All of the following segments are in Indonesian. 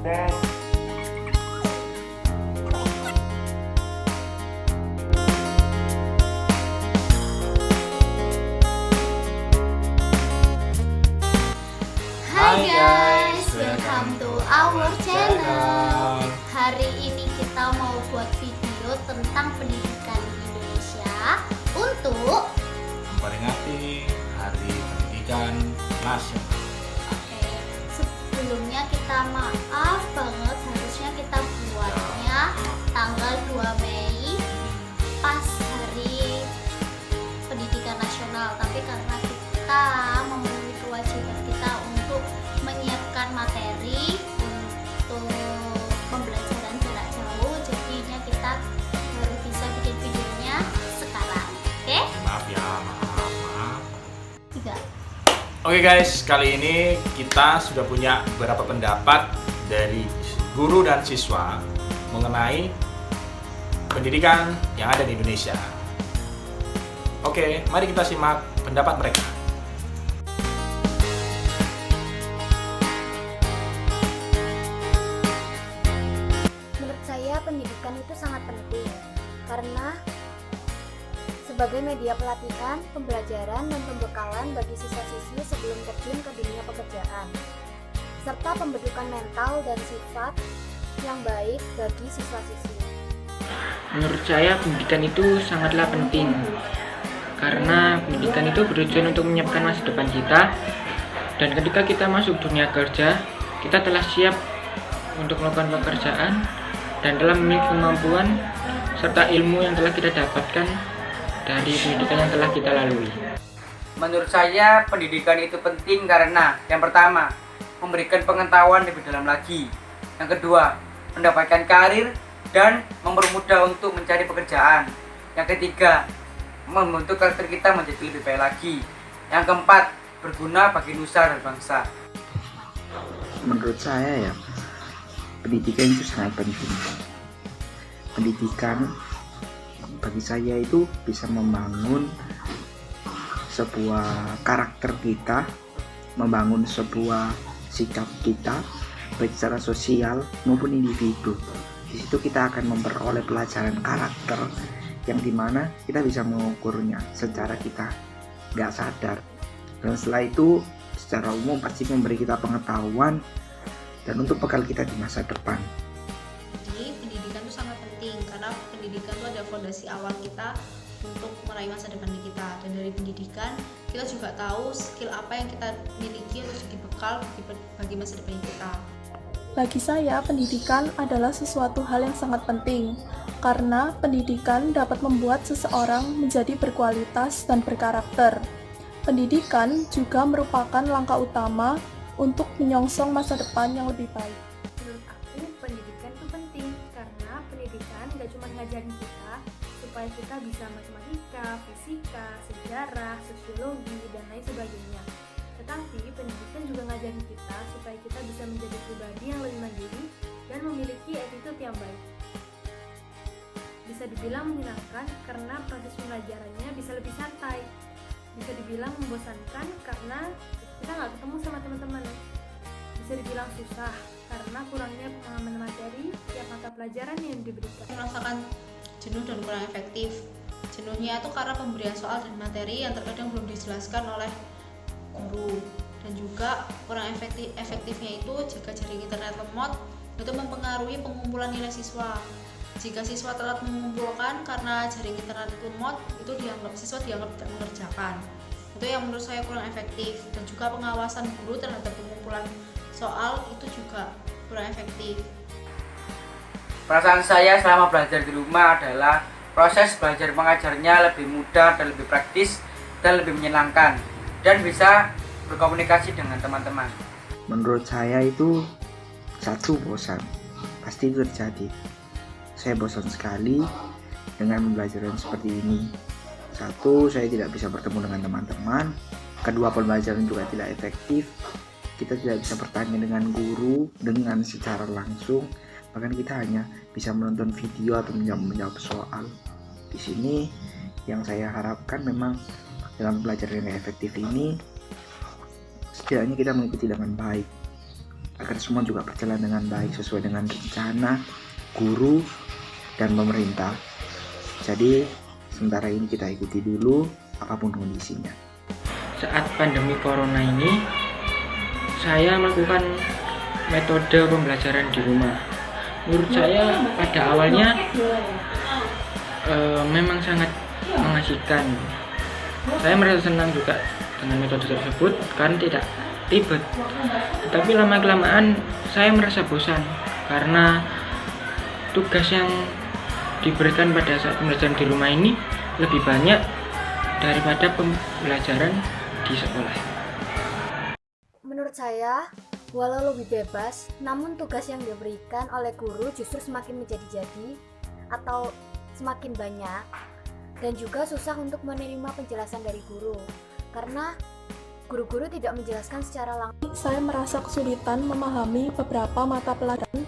Tes. Hai guys, welcome to our channel. Hari ini kita mau buat video tentang pendidikan di Indonesia untuk memperingati Hari Pendidikan Nasional. Oke, sebelumnya kita maaf banget, harusnya kita buatnya tanggal 2 Mei pas Hari Pendidikan Nasional, tapi karena kita memenuhi kewajiban kita untuk menyiapkan materi untuk pembelajaran jarak jauh, jadinya kita baru bisa bikin videonya sekarang. Oke? Maaf ya, maaf. Tiga. Oke guys, kali ini kita sudah punya beberapa pendapat dari guru dan siswa mengenai pendidikan yang ada di Indonesia. Oke, mari kita simak pendapat mereka. Menurut saya pendidikan itu sangat penting karena sebagai media pelatihan, pembelajaran, dan pembekalan bagi siswa-siswi sebelum terjun ke dunia pekerjaan, serta pembentukan mental dan sifat yang baik bagi siswa-siswi. Menurut saya pendidikan itu sangatlah penting karena pendidikan itu bertujuan untuk menyiapkan masa depan kita, dan ketika kita masuk dunia kerja kita telah siap untuk melakukan pekerjaan dan telah memiliki kemampuan serta ilmu yang telah kita dapatkan dari pendidikan yang telah kita lalui. Menurut saya pendidikan itu penting karena yang pertama, memberikan pengetahuan lebih dalam lagi. Yang kedua, mendapatkan karir dan mempermudah untuk mencari pekerjaan. Yang ketiga, membentuk karakter kita menjadi lebih baik lagi. Yang keempat, berguna bagi nusa dan bangsa. Menurut saya ya, pendidikan itu sangat penting. Pendidikan bagi saya itu bisa membangun sebuah karakter kita, membangun sebuah sikap kita, baik secara sosial maupun individu. Di situ kita akan memperoleh pelajaran karakter yang dimana kita bisa mengukurnya secara kita nggak sadar. Dan setelah itu secara umum pasti memberi kita pengetahuan dan untuk bekal kita di masa depan. Jadi pendidikan itu sangat penting karena pendidikan itu ada fondasi awal kita untuk meraih masa depan kita, dan dari pendidikan kita juga tahu skill apa yang kita miliki untuk jadi bekal bagi masa depan kita. Bagi saya, pendidikan adalah sesuatu hal yang sangat penting karena pendidikan dapat membuat seseorang menjadi berkualitas dan berkarakter. Pendidikan juga merupakan langkah utama untuk menyongsong masa depan yang lebih baik. Menurut aku, pendidikan itu penting karena pendidikan gak cuma ngajarin kita supaya kita bisa matematika, fisika, sejarah, sosiologi, dan lain sebagainya. Tetapi pendidikan juga ngajarin kita supaya kita bisa menjadi pribadi yang lebih mandiri dan memiliki attitude yang baik. Bisa dibilang menyenangkan karena proses pembelajarannya bisa lebih santai. Bisa dibilang membosankan karena kita nggak ketemu sama teman-teman. Bisa dibilang susah karena kurangnya pengalaman materi tiap mata pelajaran yang diberikan. Merasakan jenuh dan kurang efektif. Jenuhnya itu karena pemberian soal dan materi yang terkadang belum dijelaskan oleh guru, dan juga kurang efektifnya itu jika jaring internet lemot itu mempengaruhi pengumpulan nilai siswa. Jika siswa telat mengumpulkan karena jaring internet lemot, itu siswa dianggap tidak mengerjakan. Itu yang menurut saya kurang efektif, dan juga pengawasan guru terhadap pengumpulan soal itu juga kurang efektif. Perasaan saya selama belajar di rumah adalah proses belajar mengajarnya lebih mudah dan lebih praktis dan lebih menyenangkan, dan bisa berkomunikasi dengan teman-teman. Menurut saya itu satu, bosan. Pasti itu terjadi. Saya bosan sekali dengan pembelajaran seperti ini. Satu, saya tidak bisa bertemu dengan teman-teman. Kedua, pembelajaran juga tidak efektif. Kita tidak bisa bertanya dengan guru dengan secara langsung. Bahkan kita hanya bisa menonton video atau menjawab soal. Di sini yang saya harapkan memang dalam pembelajaran yang efektif ini setidaknya kita mengikuti dengan baik agar semua juga berjalan dengan baik sesuai dengan rencana guru dan pemerintah. Jadi sementara ini kita ikuti dulu apapun kondisinya. Saat pandemi corona ini, saya melakukan metode pembelajaran di rumah. Menurut saya pada awalnya memang sangat mengasihkan. Saya merasa senang juga dengan metode tersebut karena tidak ribet. Tetapi lama-kelamaan saya merasa bosan karena tugas yang diberikan pada saat pembelajaran di rumah ini lebih banyak daripada pembelajaran di sekolah. Menurut saya, walau lebih bebas, namun tugas yang diberikan oleh guru justru semakin menjadi-jadi atau semakin banyak, dan juga susah untuk menerima penjelasan dari guru karena guru-guru tidak menjelaskan secara langsung. Saya merasa kesulitan memahami beberapa mata pelajaran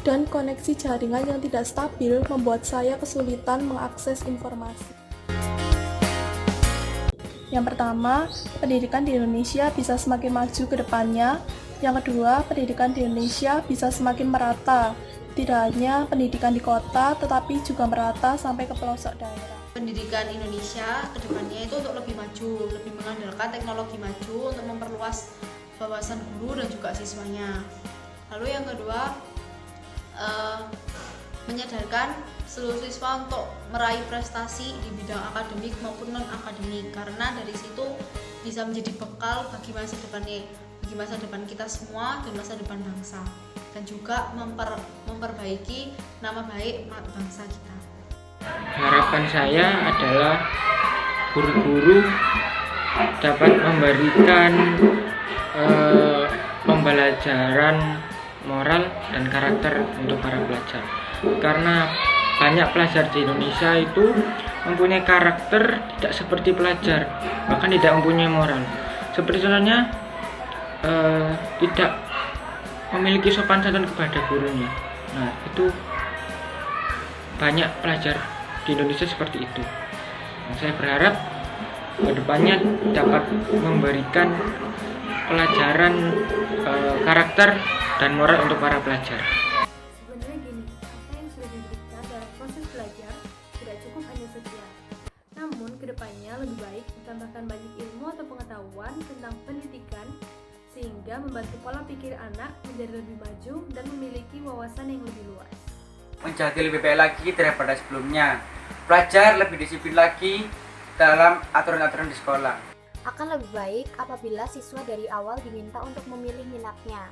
dan koneksi jaringan yang tidak stabil membuat saya kesulitan mengakses informasi. Yang pertama, pendidikan di Indonesia bisa semakin maju ke depannya. Yang kedua, pendidikan di Indonesia bisa semakin merata. Tidak hanya pendidikan di kota, tetapi juga merata sampai ke pelosok daerah. Pendidikan Indonesia ke depannya itu untuk lebih maju, lebih mengandalkan teknologi maju untuk memperluas wawasan guru dan juga siswanya. Lalu yang kedua, menyadarkan seluruh siswa untuk meraih prestasi di bidang akademik maupun non-akademik, karena dari situ bisa menjadi bekal bagi masa depan kita semua dan masa depan bangsa, dan juga memperbaiki nama baik bangsa kita. Harapan saya adalah guru-guru dapat memberikan pembelajaran moral dan karakter untuk para pelajar, karena banyak pelajar di Indonesia itu mempunyai karakter tidak seperti pelajar, bahkan tidak mempunyai moral. Seperti contohnya tidak memiliki sopan santun kepada gurunya. Nah, itu banyak pelajar di Indonesia seperti itu. Nah, saya berharap kedepannya dapat memberikan pelajaran karakter dan moral untuk para pelajar. Sebenarnya gini, apa yang sudah diberikan dalam proses belajar tidak cukup hanya sekian. Namun kedepannya lebih baik ditambahkan banyak ilmu atau pengetahuan tentang pendidikan sehingga membantu pola pikir anak menjadi lebih maju dan memiliki wawasan yang lebih luas. Menjadi lebih baik lagi daripada sebelumnya. Pelajar lebih disiplin lagi dalam aturan-aturan di sekolah. Akan lebih baik apabila siswa dari awal diminta untuk memilih minatnya.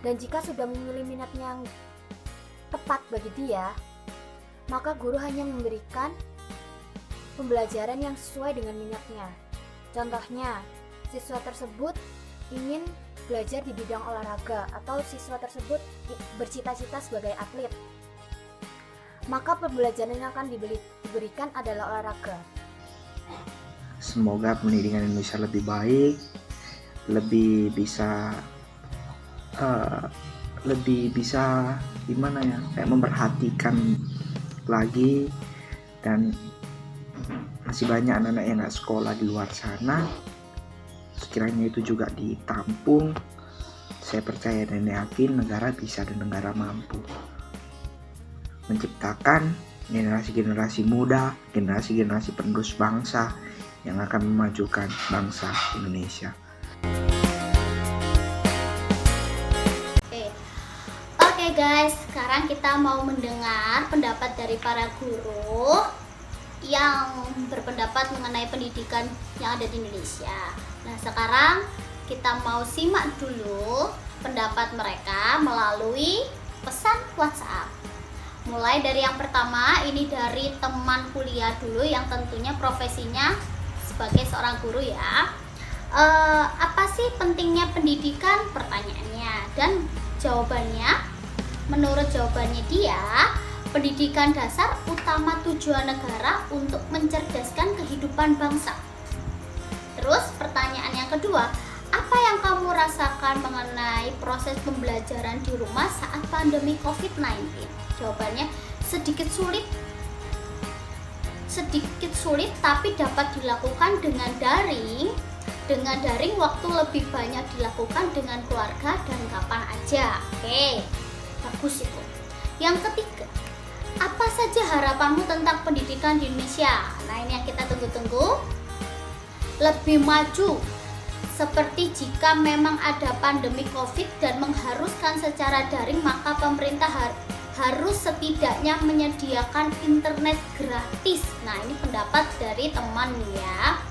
Dan jika sudah memilih minatnya yang tepat bagi dia, maka guru hanya memberikan pembelajaran yang sesuai dengan minatnya. Contohnya, siswa tersebut ingin belajar di bidang olahraga atau siswa tersebut bercita-cita sebagai atlet, maka pembelajaran yang akan diberikan adalah olahraga. Semoga pendidikan Indonesia lebih baik, lebih bisa gimana ya, kayak memperhatikan lagi, dan masih banyak anak-anak yang nggak sekolah di luar sana. Sekiranya itu juga ditampung, saya percaya dan yakin negara bisa dan negara mampu menciptakan generasi-generasi muda, generasi-generasi penerus bangsa yang akan memajukan bangsa Indonesia. Oke guys, sekarang kita mau mendengar pendapat dari para guru yang berpendapat mengenai pendidikan yang ada di Indonesia. Nah, sekarang kita mau simak dulu pendapat mereka melalui pesan WhatsApp. Mulai dari yang pertama, ini dari teman kuliah dulu yang tentunya profesinya sebagai seorang guru ya. Apa sih pentingnya pendidikan? Pertanyaannya, dan jawabannya, menurut jawabannya dia, pendidikan dasar utama tujuan negara untuk mencerdaskan kehidupan bangsa. Terus pertanyaan yang kedua, apa yang kamu rasakan mengenai proses pembelajaran di rumah saat pandemi COVID-19? Jawabannya sedikit sulit sedikit sulit tapi dapat dilakukan dengan daring. Dengan daring waktu lebih banyak dilakukan dengan keluarga dan kapan aja. Oke, bagus itu. Yang ketiga, apa saja harapanmu tentang pendidikan di Indonesia? Nah, ini yang kita tunggu-tunggu. Lebih maju, seperti jika memang ada pandemi COVID dan mengharuskan secara daring, maka pemerintah harus setidaknya menyediakan internet gratis. Nah, ini pendapat dari teman ya.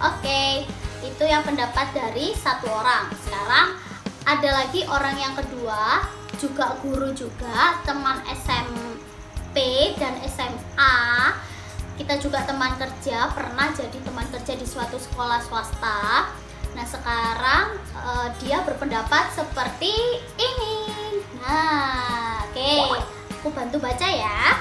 Oke, itu yang pendapat dari satu orang. Sekarang ada lagi orang yang kedua, juga guru juga, teman SMP dan SMA. Kita juga teman kerja, pernah jadi teman kerja di suatu sekolah swasta. Nah, sekarang dia berpendapat seperti ini. Nah, oke, aku bantu baca ya.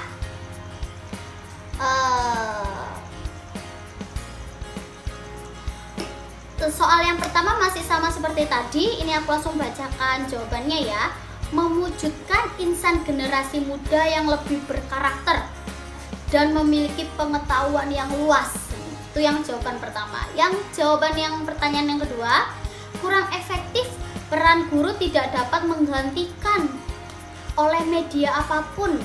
Soal yang pertama masih sama seperti tadi. Ini aku langsung bacakan jawabannya ya. Mewujudkan insan generasi muda yang lebih berkarakter dan memiliki pengetahuan yang luas. Itu yang jawaban pertama. Yang jawaban yang pertanyaan yang kedua, kurang efektif, peran guru tidak dapat menggantikan oleh media apapun.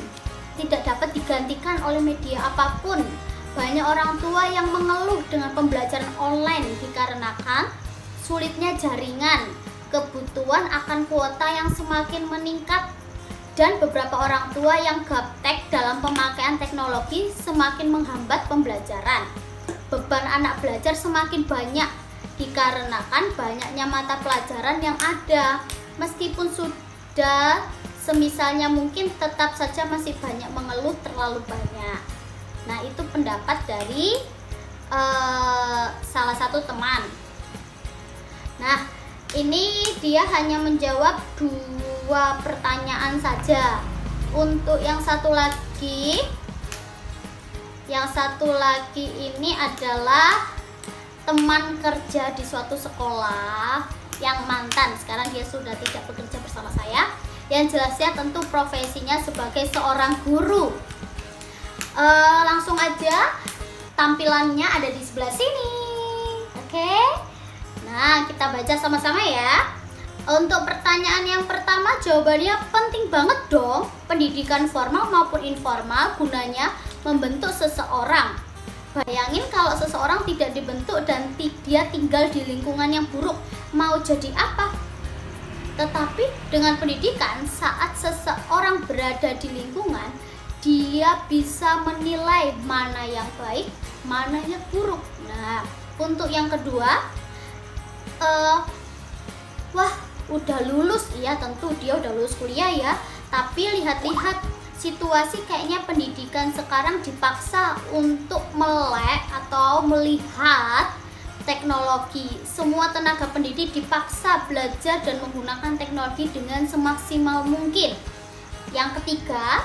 Tidak dapat digantikan oleh media apapun. Banyak orang tua yang mengeluh dengan pembelajaran online dikarenakan sulitnya jaringan, kebutuhan akan kuota yang semakin meningkat, dan beberapa orang tua yang gaptek dalam pemakaian teknologi semakin menghambat pembelajaran. Beban anak belajar semakin banyak dikarenakan banyaknya mata pelajaran yang ada. Meskipun sudah semisalnya mungkin, tetap saja masih banyak mengeluh terlalu banyak. Nah, itu pendapat dari salah satu teman. Nah, ini dia hanya menjawab 2 pertanyaan saja. Untuk yang satu lagi ini adalah teman kerja di suatu sekolah yang mantan. Sekarang dia sudah tidak bekerja bersama saya. Yang jelasnya tentu profesinya sebagai seorang guru. Langsung aja, tampilannya ada di sebelah sini. Oke. Nah, kita baca sama-sama ya. Untuk pertanyaan yang pertama, jawabannya penting banget dong. Pendidikan formal maupun informal gunanya membentuk seseorang. Bayangin kalau seseorang tidak dibentuk dan dia tinggal di lingkungan yang buruk, mau jadi apa? Tetapi dengan pendidikan, saat seseorang berada di lingkungan, dia bisa menilai mana yang baik, mana yang buruk. Nah, untuk yang kedua, wah, udah lulus, iya tentu dia udah lulus kuliah ya. Tapi lihat-lihat situasi, kayaknya pendidikan sekarang dipaksa untuk melek atau melihat teknologi. Semua tenaga pendidik dipaksa belajar dan menggunakan teknologi dengan semaksimal mungkin. Yang ketiga,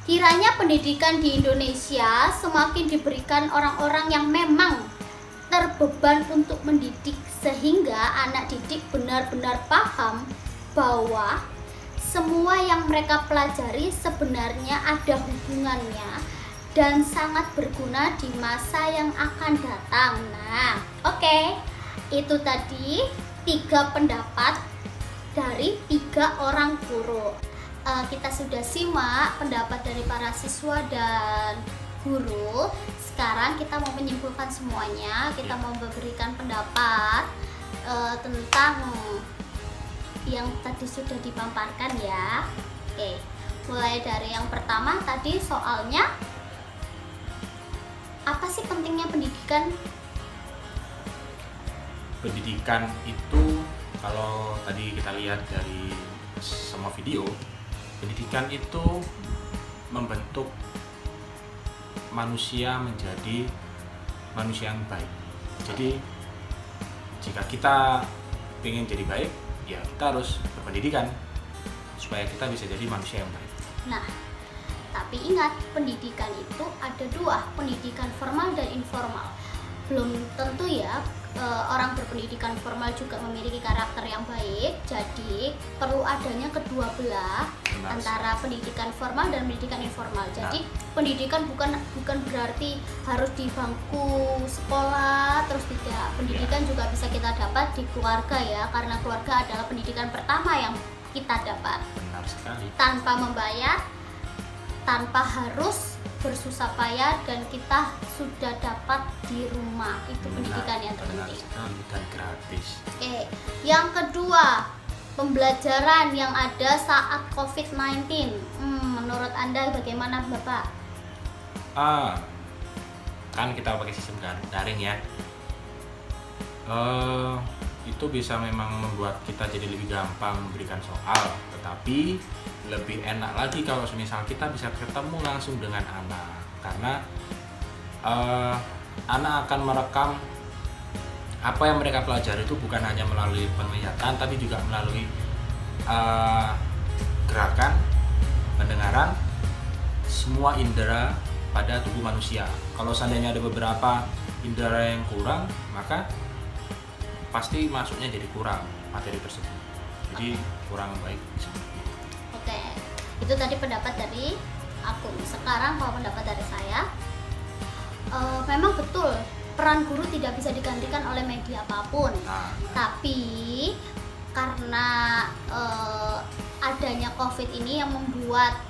kiranya pendidikan di Indonesia semakin diberikan orang-orang yang memang terbeban untuk mendidik, sehingga anak didik benar-benar paham bahwa semua yang mereka pelajari sebenarnya ada hubungannya dan sangat berguna di masa yang akan datang. Nah, oke. Itu tadi 3 pendapat dari 3 orang guru. Kita sudah simak pendapat dari para siswa dan guru. Sekarang kita mau menyimpulkan semuanya. Kita mau memberikan pendapat tentang yang tadi sudah dipaparkan ya. Oke, mulai dari yang pertama tadi soalnya, apa sih pentingnya pendidikan? Pendidikan itu, kalau tadi kita lihat dari semua video, pendidikan itu membentuk manusia menjadi manusia yang baik. Jadi jika kita ingin jadi baik, ya kita harus berpendidikan supaya kita bisa jadi manusia yang baik. Nah, tapi ingat, pendidikan itu ada 2, pendidikan formal dan informal. Belum tentu ya orang berpendidikan formal juga memiliki karakter yang baik. Jadi perlu adanya kedua belah antara pendidikan formal dan pendidikan informal. Jadi pendidikan bukan berarti harus di bangku sekolah terus tidak. Pendidikan juga bisa kita dapat di keluarga ya, karena keluarga adalah pendidikan pertama yang kita dapat. Benar sekali. Tanpa membayar, tanpa harus bersusah payah, dan kita sudah dapat di rumah. Itu pendidikan yang Benar terpenting. sekali, dan gratis. Oke, yang kedua, pembelajaran yang ada saat COVID-19. Menurut Anda bagaimana, Bapak? Kan kita pakai sistem daring ya. Itu bisa memang membuat kita jadi lebih gampang memberikan soal, tetapi lebih enak lagi kalau misal kita bisa ketemu langsung dengan anak, karena anak akan merekam apa yang mereka pelajari itu bukan hanya melalui penglihatan, tapi juga melalui gerakan, pendengaran, semua indera pada tubuh manusia. Kalau seandainya ada beberapa indera yang kurang, maka pasti masuknya jadi kurang materi tersebut, jadi kurang baik. Oke, itu tadi pendapat dari aku. Sekarang kalau pendapat dari saya, memang betul peran guru tidak bisa digantikan oleh media apapun. Tapi karena adanya COVID ini yang membuat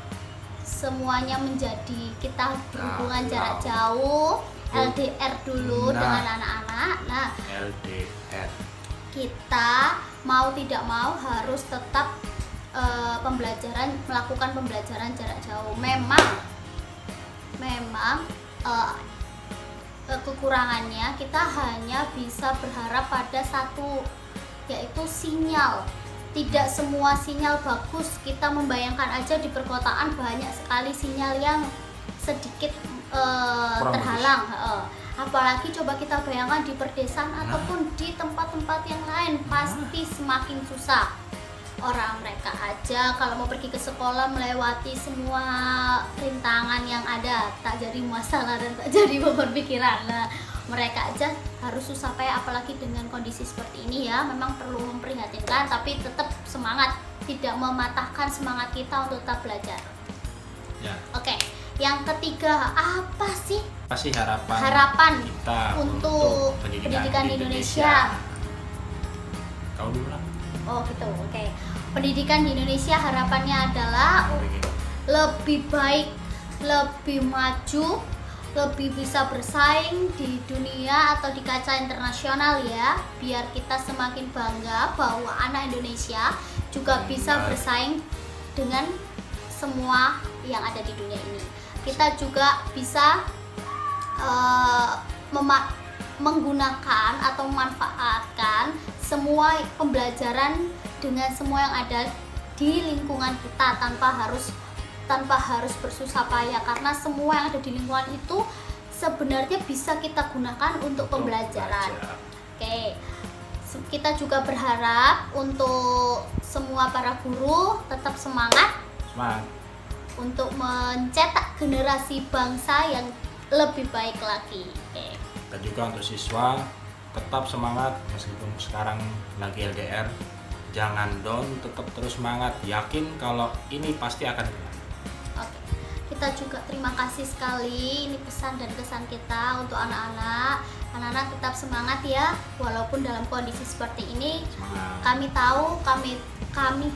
semuanya menjadi kita berhubungan jarak jauh, LDR dulu dengan anak-anak. Nah, LDR. Kita mau tidak mau harus tetap melakukan pembelajaran jarak jauh. Memang kekurangannya kita hanya bisa berharap pada satu, yaitu sinyal. Tidak semua sinyal bagus. Kita membayangkan aja di perkotaan banyak sekali sinyal yang sedikit terhalang. Apalagi coba kita bayangkan di perdesaan ataupun di tempat-tempat yang lain, pasti semakin susah. Orang mereka aja kalau mau pergi ke sekolah melewati semua rintangan yang ada, tak jadi masalah dan tak jadi beban pikiran. Nah, mereka aja harus susah payah, apalagi dengan kondisi seperti ini ya. Memang perlu memprihatinkan, tapi tetap semangat, tidak mematahkan semangat kita untuk tetap belajar. Ya. Oke, yang ketiga, apa sih harapan kita untuk pendidikan di Indonesia? Kau dulu lah. Oh gitu, oke. Pendidikan di Indonesia harapannya adalah lebih baik, lebih maju, lebih bisa bersaing di dunia atau di kaca internasional ya. Biar kita semakin bangga bahwa anak Indonesia juga bisa bersaing dengan semua yang ada di dunia ini. Kita juga bisa menggunakan atau memanfaatkan semua pembelajaran dengan semua yang ada di lingkungan kita tanpa harus bersusah payah, karena semua yang ada di lingkungan itu sebenarnya bisa kita gunakan untuk pembelajaran. Oke. Kita juga berharap untuk semua para guru tetap semangat untuk mencetak generasi bangsa yang lebih baik lagi. Oke. Dan juga untuk siswa tetap semangat meskipun sekarang lagi LDR, jangan down, tetap terus semangat, yakin kalau ini pasti akan benar. Oke. Kita juga terima kasih sekali, ini pesan dan kesan kita untuk anak-anak. Anak-anak tetap semangat ya, walaupun dalam kondisi seperti ini. Kami tahu, kami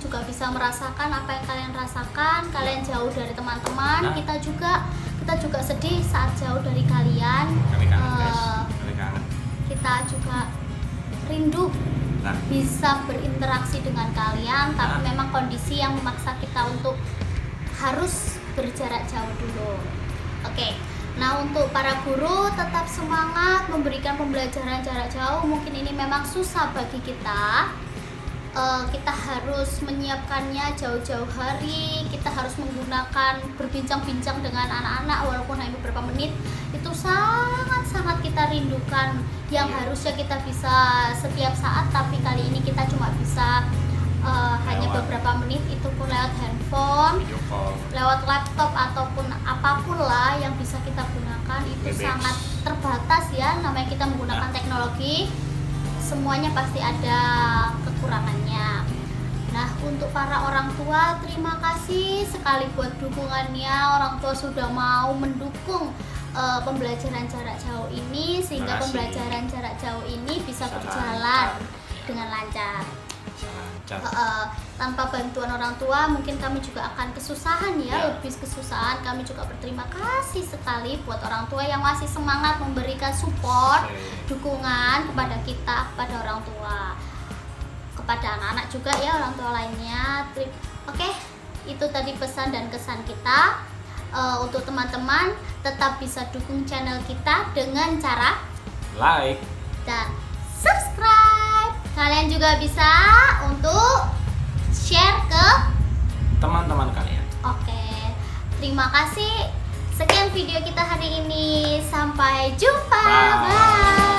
juga bisa merasakan apa yang kalian rasakan. Kalian jauh dari teman-teman, kita juga sedih saat jauh dari kalian. Kami kangen guys, kami kangen. Kita juga rindu bisa berinteraksi dengan kalian, tapi memang kondisi yang memaksa kita untuk harus berjarak jauh dulu. Oke. Nah, untuk para guru tetap semangat memberikan pembelajaran jarak jauh. Mungkin ini memang susah bagi kita. Kita harus menyiapkannya jauh-jauh hari. Kita harus menggunakan berbincang-bincang dengan anak-anak walaupun hanya beberapa menit. Itu sangat-sangat kita rindukan, yang harusnya kita bisa setiap saat, tapi kali ini kita cuma bisa hanya beberapa menit, itu pun lewat handphone, lewat laptop ataupun apapun lah yang bisa kita gunakan. Itu sangat terbatas ya, namanya kita menggunakan teknologi. semuanya pasti ada kekurangannya. Nah, untuk para orang tua, terima kasih sekali buat dukungannya. Orang tua sudah mau mendukung pembelajaran jarak jauh ini, sehingga Terima kasih. pembelajaran jarak jauh ini bisa Bisa berjalan lancar. dengan lancar. Lancar. Tanpa bantuan orang tua mungkin kami juga akan kesusahan ya, Ya. lebih kesusahan. Kami juga berterima kasih sekali buat orang tua yang masih semangat memberikan support, dukungan kepada kita, kepada orang tua, kepada anak-anak juga ya, orang tua lainnya. Oke, itu tadi pesan dan kesan kita. Untuk teman-teman tetap bisa dukung channel kita dengan cara Like. dan subscribe. Kalian juga bisa untuk share ke Teman-teman kalian. Oke, terima kasih. Sekian video kita hari ini. Sampai jumpa. Bye. Bye.